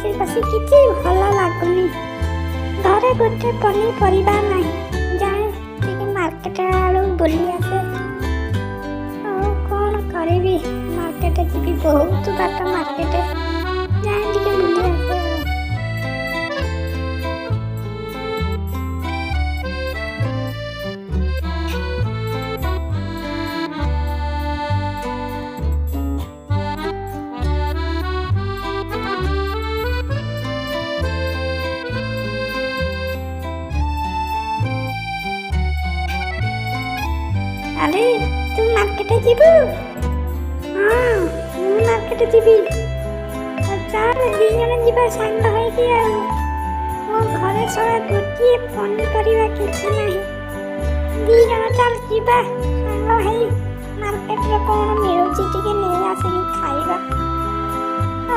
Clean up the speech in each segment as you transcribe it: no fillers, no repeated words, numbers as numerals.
बसी बसी किसी भल लगुनि घरे गोटे पनीपरिया ना जाए टे मार्केट आड़ू बुली आसे कौन करी मार्केट जी बहुत बाट मार्केट जाए टे बुली आसे। अरे तू मार्केट जीबू? हाँ मु मार्केट जीबी। चल दी जन जीवा सांग होइकी आ मो घरे सरा गोटे पनीपरिया किछि नाही दी जन चल जीवा सांग होई मार्केट रे कोन मिलुची टिके नै आसी खाइबा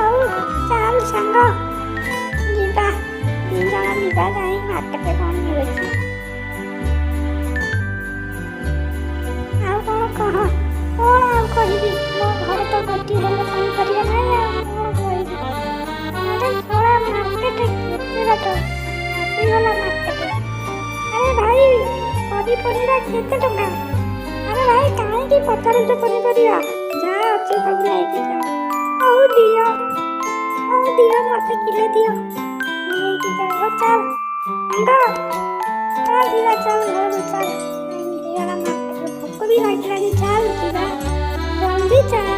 आउ चल सांग जीवा दी जन जीवा जाई मार्केट रे कोन मिलुची कह कौन कहबी मो घर तो गोटी हेले कौन करिया नहीं कौन कहबी अरे थोड़ा मार्केट केते बात आसी वाला मार्केट। अरे भाई पनीपरिया केते टका? अरे भाई काहे की पतर जो पनीपरिया जा अच्छे सब लेके जा ओ दिया मते किले दियो लेके जा चल अंडा चल दिया चल घर चल भी लगी चल जल्दी चल।